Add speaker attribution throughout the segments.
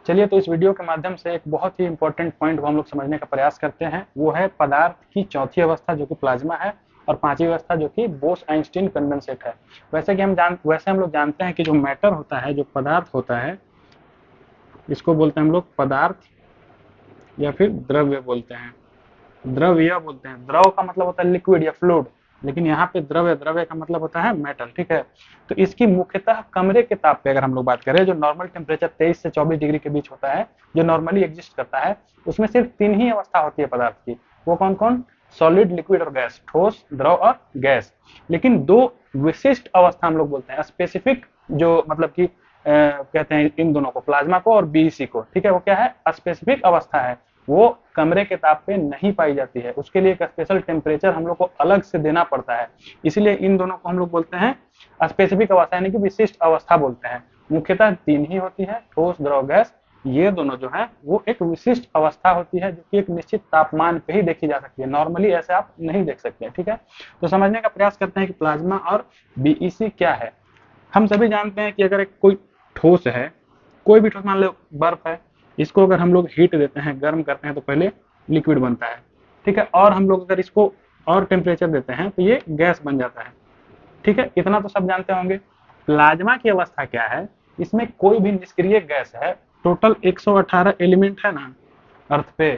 Speaker 1: चलिए, तो इस वीडियो के माध्यम से एक बहुत ही इंपॉर्टेंट पॉइंट को हम लोग समझने का प्रयास करते हैं। वो है पदार्थ की चौथी अवस्था जो कि प्लाज्मा है, और पांचवी अवस्था जो कि बोस-आइंस्टीन कंडेंसेट है। वैसे हम लोग जानते हैं कि जो मैटर होता है, जो पदार्थ होता है, इसको बोलते हैं हम लोग पदार्थ या फिर द्रव्य बोलते हैं। द्रव्य बोलते हैं, द्रव का मतलब होता है लिक्विड या फ्लूइड, लेकिन यहाँ पे द्रव्य द्रव्य का मतलब होता है मेटल। ठीक है, तो इसकी मुख्यतः कमरे के ताप पे अगर हम लोग बात करें, जो नॉर्मल टेम्परेचर 23 से 24 डिग्री के बीच होता है, जो नॉर्मली एग्जिस्ट करता है, उसमें सिर्फ 3 ही अवस्था होती है पदार्थ की। वो कौन कौन? सॉलिड, लिक्विड और गैस, ठोस, द्रव और गैस। लेकिन दो विशिष्ट अवस्था हम लोग बोलते हैं, स्पेसिफिक, जो मतलब कि कहते हैं इन दोनों को, प्लाज्मा को और बीईसी को। ठीक है, वो क्या है? स्पेसिफिक अवस्था है। वो कमरे के ताप पे नहीं पाई जाती है, उसके लिए एक स्पेशल टेम्परेचर हम लोग को अलग से देना पड़ता है। इसलिए इन दोनों को हम लोग बोलते हैं स्पेसिफिक अवस्था, यानी कि विशिष्ट अवस्था बोलते हैं। मुख्यतः 3 ही होती है, ठोस, द्रव, गैस। ये दोनों जो है वो एक विशिष्ट अवस्था होती है, जो कि एक निश्चित तापमान पे ही देखी जा सकती है। नॉर्मली ऐसे आप नहीं देख सकते। ठीक है, तो समझने का प्रयास करते हैं कि प्लाज्मा और बीईसी क्या है। हम सभी जानते हैं कि अगर एक कोई ठोस है, कोई भी ठोस, मान लो बर्फ है, इसको अगर हम लोग हीट देते हैं, गर्म करते हैं, तो पहले लिक्विड बनता है। ठीक है, और हम लोग अगर इसको और टेम्परेचर देते हैं तो ये गैस बन जाता है। ठीक है, इतना तो सब जानते होंगे। प्लाज्मा की अवस्था क्या है? इसमें कोई भी निष्क्रिय गैस है। टोटल 118 एलिमेंट है ना अर्थ पे,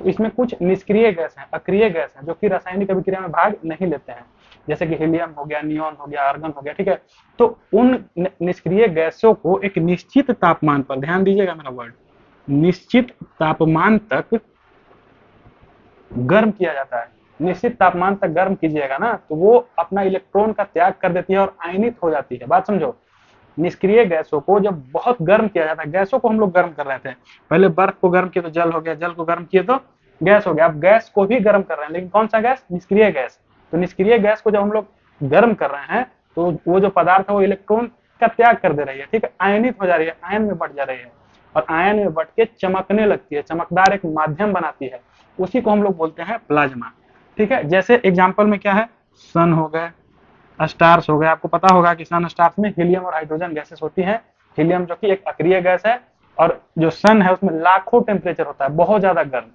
Speaker 1: तो इसमें कुछ निष्क्रिय गैस है, अक्रिय गैस है, जो कि रासायनिक अभिक्रिया में भाग नहीं लेते हैं, जैसे कि हीलियम हो गया, नियोन हो गया, आर्गन हो गया। ठीक है, तो उन निष्क्रिय गैसों को एक निश्चित तापमान पर, ध्यान दीजिएगा मेरा वर्ड, निश्चित तापमान तक गर्म किया जाता है। निश्चित तापमान तक गर्म कीजिएगा ना, तो वो अपना इलेक्ट्रॉन का त्याग कर देती है और आयनित हो जाती है। बात समझो, निष्क्रिय गैसों को जब बहुत गर्म किया जाता है, गैसों को हम लोग गर्म कर रहे थे, पहले बर्फ को गर्म किए तो जल हो गया, जल को गर्म किए तो गैस हो गया। अब गैस को भी गर्म कर रहे हैं, लेकिन कौन सा गैस? निष्क्रिय गैस। तो निष्क्रिय गैस को जब हम लोग गर्म कर रहे हैं, तो वो जो पदार्थ है वो इलेक्ट्रॉन का त्याग कर दे रही है। ठीक है, आयनित हो जा रही है, आयन में बढ़ जा रही है, और आयन में बढ़ के चमकने लगती है, चमकदार एक माध्यम बनाती है। उसी को हम लोग बोलते हैं प्लाज्मा। ठीक है, जैसे एग्जाम्पल में क्या है? सन हो गए, स्टार्स हो गए। आपको पता होगा कि सन स्टार्स में हीलियम और हाइड्रोजन गैसेस होती हैं। हीलियम जो कि एक अक्रिय गैस है, और जो सन है उसमें लाखों टेम्परेचर होता है, बहुत ज्यादा गर्म।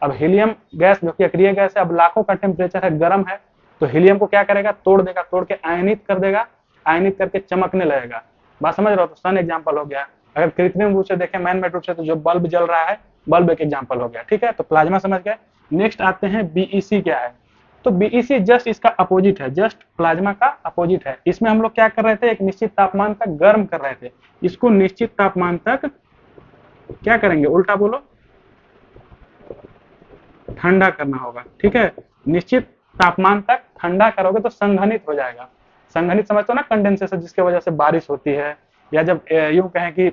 Speaker 1: अब हीलियम गैस जो कि अक्रिय गैस है, अब लाखों का टेम्परेचर है, गर्म है, तो हीलियम को क्या करेगा? तोड़ देगा, तोड़ के आयनित कर देगा, आयनित करके चमकने लगेगा। बात समझ रहे हो? तो सन एग्जाम्पल हो गया। अगर कृत्रिम रूप से देखें, मैन मेड रूप से, तो जो बल्ब जल रहा है, बल्ब एक एग्जाम्पल हो गया। ठीक है, तो प्लाज्मा समझ गए। नेक्स्ट आते हैं बीईसी क्या है। तो बीईसी जस्ट इसका अपोजिट है, जस्ट प्लाज्मा का अपोजिट है। इसमें हम लोग क्या कर रहे थे? एक निश्चित तापमान तक गर्म कर रहे थे। इसको निश्चित तापमान तक क्या करेंगे? उल्टा बोलो, ठंडा करना होगा। ठीक है, निश्चित तापमान तक ठंडा करोगे तो संघनित हो जाएगा। संघनित समझते हो ना, कंडेंसेशन, जिसकी वजह से बारिश होती है, या जब यूं कहें कि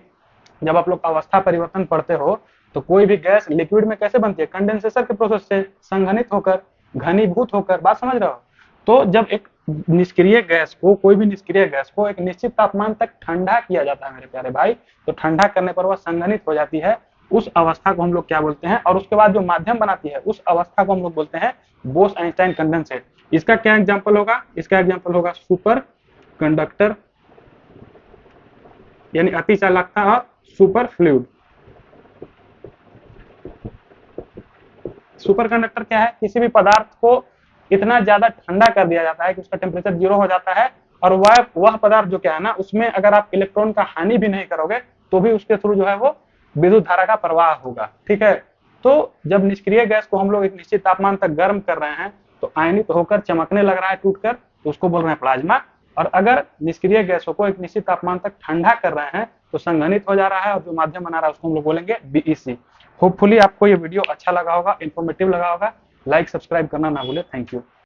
Speaker 1: जब आप लोग अवस्था परिवर्तन पढ़ते हो, तो कोई भी गैस लिक्विड में कैसे बनती है? कंडेंसेशन के प्रोसेस से, संघनित होकर, घनीभूत होकर। बात समझ रहे हो? तो जब एक निष्क्रिय गैस को, कोई भी निष्क्रिय गैस को एक निश्चित तापमान तक ठंडा किया जाता है मेरे प्यारे भाई, तो ठंडा करने पर वह संघनित हो जाती है। उस अवस्था को हम लोग क्या बोलते हैं? और उसके बाद जो माध्यम बनाती है, उस अवस्था को हम लोग बोलते हैं बोस-आइंस्टाइन कंडेंसेट। इसका क्या एग्जाम्पल होगा? इसका एग्जाम्पल होगा सुपर कंडक्टर, यानी अति चालकता, और सुपर फ्लूइड। सुपर कंडक्टर क्या है? किसी भी पदार्थ को इतना ज्यादा ठंडा कर दिया जाता है कि उसका टेम्परेचर 0 हो जाता है, और वह पदार्थ जो क्या है ना, उसमें अगर आप इलेक्ट्रॉन का हानि भी नहीं करोगे, तो भी उसके थ्रू जो है वो विद्युत धारा का प्रवाह होगा। ठीक है, तो जब निष्क्रिय गैस को हम लोग एक निश्चित तापमान तक गर्म कर रहे हैं, तो आयनित होकर चमकने लग रहा है टूटकर, तो उसको बोल रहे हैं प्लाज्मा। और अगर निष्क्रिय गैसों को एक निश्चित तापमान तक ठंडा कर रहे हैं, तो संघनित हो जा रहा है, और जो माध्यम बना रहा है उसको हम लोग बोलेंगे बीईसी। होपफुली आपको ये वीडियो अच्छा लगा होगा, इन्फॉर्मेटिव लगा होगा। लाइक सब्सक्राइब करना ना भूले। Thank you.